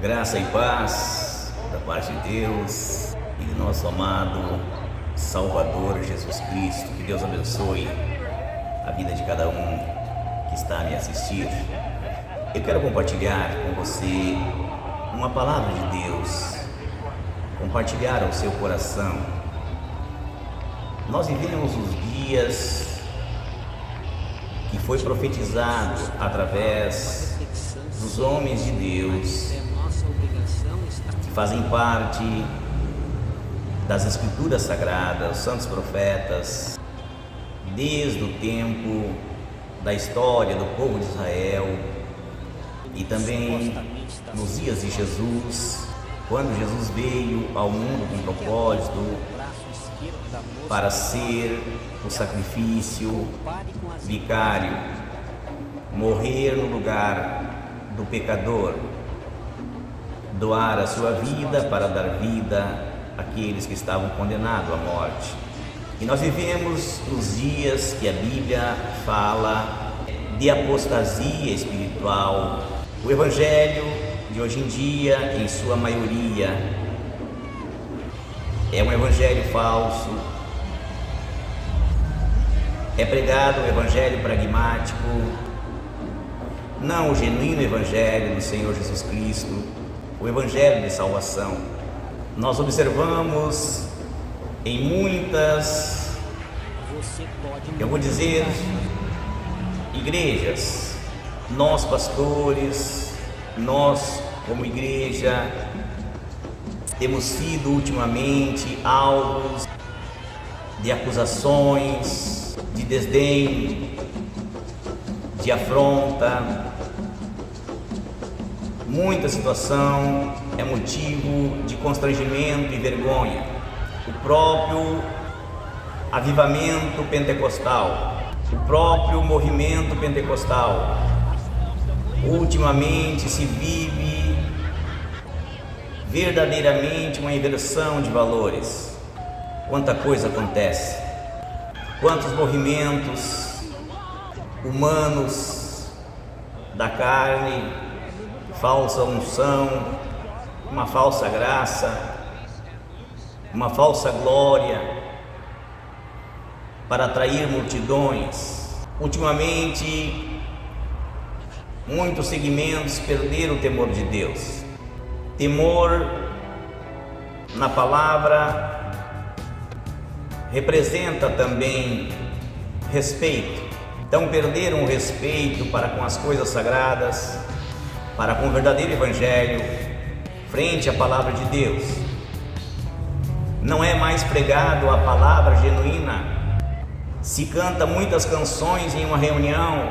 Graça e paz da parte de Deus e de nosso amado Salvador Jesus Cristo. Que Deus abençoe a vida de cada um que está a me assistir. Eu quero compartilhar com você uma palavra de Deus, compartilhar ao seu coração. Nós vivemos os dias que foi profetizado através dos homens de Deus que fazem parte das Escrituras Sagradas, santos profetas, desde o tempo da história do povo de Israel e também nos dias de Jesus, quando Jesus veio ao mundo com propósito para ser o sacrifício vicário, morrer no lugar do pecador, doar a sua vida para dar vida àqueles que estavam condenados à morte. E nós vivemos nos dias que a Bíblia fala de apostasia espiritual. O Evangelho de hoje em dia, em sua maioria, é um evangelho falso. É pregado um evangelho pragmático, não o genuíno evangelho do Senhor Jesus Cristo, o evangelho de salvação. Nós observamos em muitas, eu vou dizer, igrejas, nós pastores, nós como igreja, temos sido ultimamente alvos de acusações, de desdém, de afronta. Muita situação é motivo de constrangimento e vergonha. O próprio avivamento pentecostal, o próprio movimento pentecostal, ultimamente se vive verdadeiramente uma inversão de valores. Quanta coisa acontece, quantos movimentos humanos da carne, falsa unção, uma falsa graça, uma falsa glória para atrair multidões. Ultimamente, muitos segmentos perderam o temor de Deus. Temor na palavra representa também respeito. Então perderam o respeito para com as coisas sagradas, para com o verdadeiro evangelho, frente à palavra de Deus. Não é mais pregado a palavra genuína. Se canta muitas canções em uma reunião,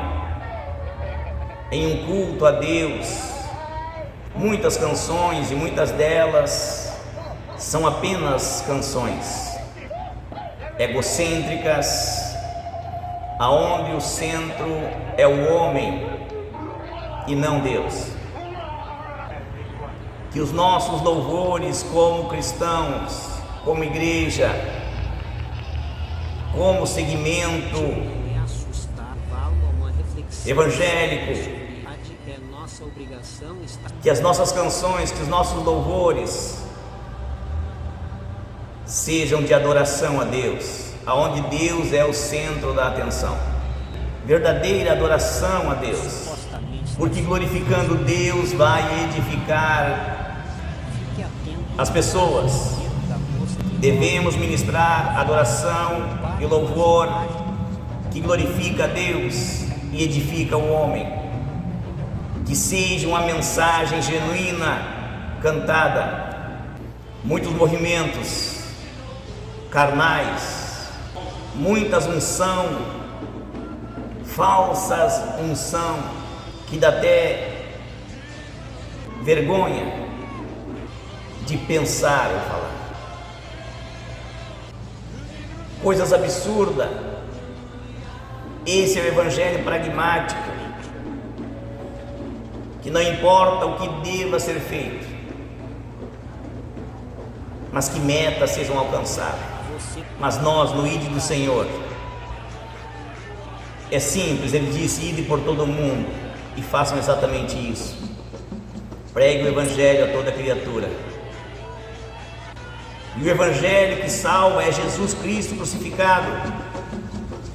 em um culto a Deus. Muitas canções, e muitas delas são apenas canções egocêntricas, aonde o centro é o homem e não Deus. Que os nossos louvores como cristãos, como igreja, como segmento evangélico, que as nossas canções, que os nossos louvores sejam de adoração a Deus, aonde Deus é o centro da atenção, verdadeira adoração a Deus, porque glorificando Deus vai edificar as pessoas. Devemos ministrar adoração e louvor que glorifica a Deus e edifica o homem. Que seja uma mensagem genuína cantada. Muitos movimentos carnais, muitas unção, falsas unção, que dá até vergonha de pensar ou falar. Coisas absurdas. Esse é o evangelho pragmático, que não importa o que deva ser feito, mas que metas sejam alcançadas. Mas nós, no ID do Senhor, é simples, ele disse: ide por todo o mundo e façam exatamente isso. Pregue o Evangelho a toda criatura. E o Evangelho que salva é Jesus Cristo crucificado,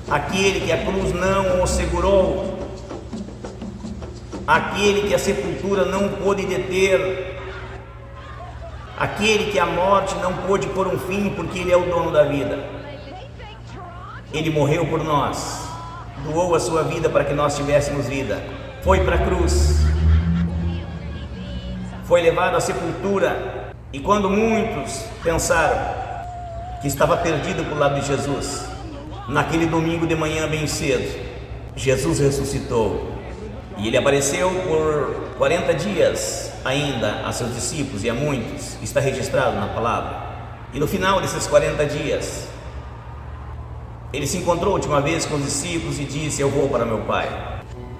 aquele que a cruz não o segurou, aquele que a sepultura não pôde deter, aquele que a morte não pôde pôr um fim, porque Ele é o dono da vida. Ele morreu por nós, doou a sua vida para que nós tivéssemos vida, foi para a cruz, foi levado à sepultura. E quando muitos pensaram que estava perdido para o lado de Jesus, naquele domingo de manhã bem cedo, Jesus ressuscitou. E Ele apareceu por 40 dias ainda a seus discípulos e a muitos, está registrado na palavra. E no final desses 40 dias, Ele se encontrou a última vez com os discípulos e disse: eu vou para meu Pai.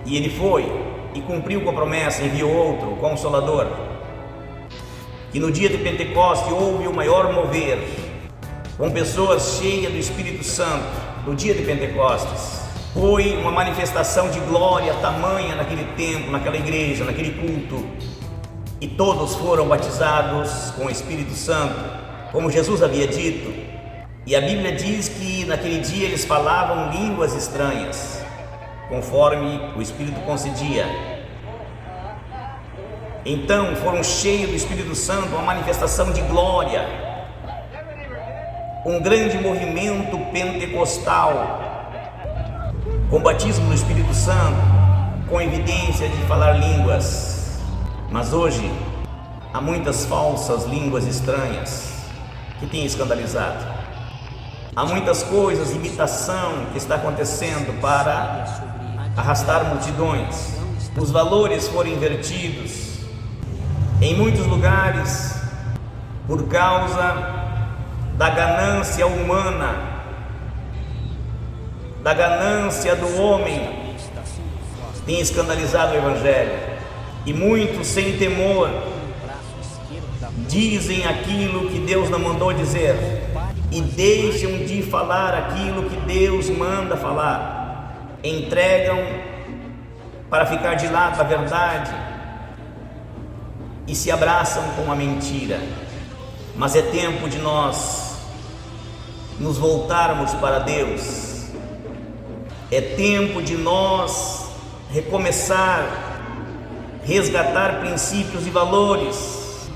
E Ele foi e cumpriu com a promessa, enviou outro, o Consolador. Que no dia de Pentecoste houve o maior mover, com pessoas cheias do Espírito Santo. No dia de Pentecostes foi uma manifestação de glória tamanha naquele templo, naquela igreja, naquele culto, e todos foram batizados com o Espírito Santo, como Jesus havia dito. E a Bíblia diz que naquele dia eles falavam línguas estranhas, conforme o Espírito concedia. Então foram cheios do Espírito Santo, uma manifestação de glória, um grande movimento pentecostal, com batismo no Espírito Santo, com evidência de falar línguas. Mas hoje há muitas falsas línguas estranhas que têm escandalizado. Há muitas coisas, imitação que está acontecendo para arrastar multidões. Os valores foram invertidos em muitos lugares por causa da ganância humana, da ganância do homem. Tem escandalizado o Evangelho, e muitos sem temor dizem aquilo que Deus não mandou dizer e deixam de falar aquilo que Deus manda falar, entregam para ficar de lado a verdade e se abraçam com a mentira. Mas é tempo de nós nos voltarmos para Deus, é tempo de nós recomeçar, resgatar princípios e valores.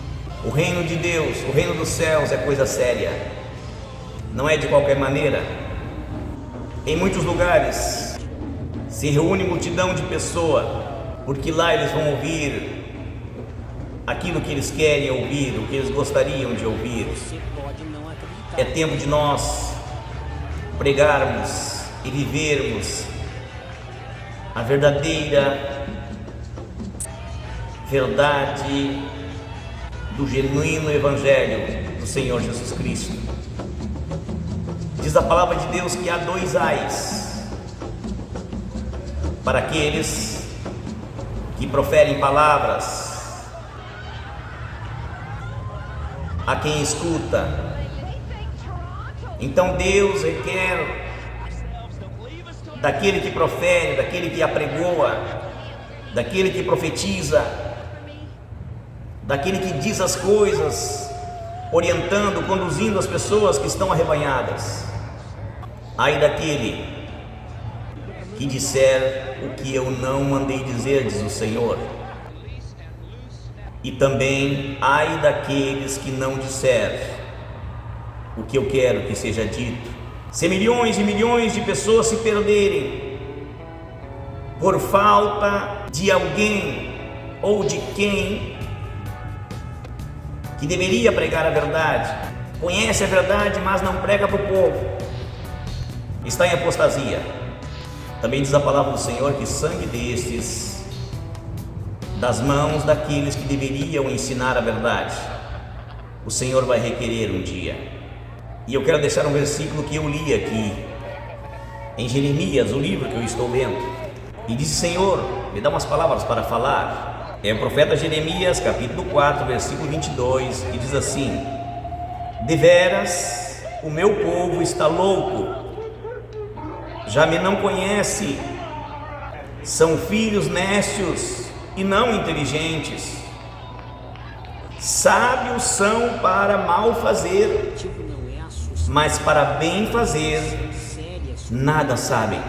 O reino de Deus, o reino dos céus é coisa séria, não é de qualquer maneira. Em muitos lugares se reúne multidão de pessoas, porque lá eles vão ouvir aquilo que eles querem ouvir, o que eles gostariam de ouvir. É tempo de nós pregarmos e vivermos a verdadeira verdade do genuíno Evangelho do Senhor Jesus Cristo. Diz a palavra de Deus que há 2 ais para aqueles que proferem palavras, a quem escuta. Então Deus requer daquele que profere, daquele que apregoa, daquele que profetiza, daquele que diz as coisas, orientando, conduzindo as pessoas que estão arrebanhadas. Ai daquele que disser o que eu não mandei dizer, diz o Senhor. E também ai daqueles que não disser o que eu quero que seja dito. Se milhões e milhões de pessoas se perderem por falta de alguém ou de quem que deveria pregar a verdade, conhece a verdade, mas não prega para o povo, está em apostasia. Também diz a palavra do Senhor que sangue destes, das mãos daqueles que deveriam ensinar a verdade, o Senhor vai requerer um dia. E eu quero deixar um versículo que eu li aqui em Jeremias, o livro que eu estou lendo, e disse: Senhor, me dá umas palavras para falar. É o profeta Jeremias, capítulo 4, versículo 22, que diz assim: deveras o meu povo está louco, já me não conhece, são filhos nécios e não inteligentes. Sábios são para mal fazer, mas para bem fazer nada sabem.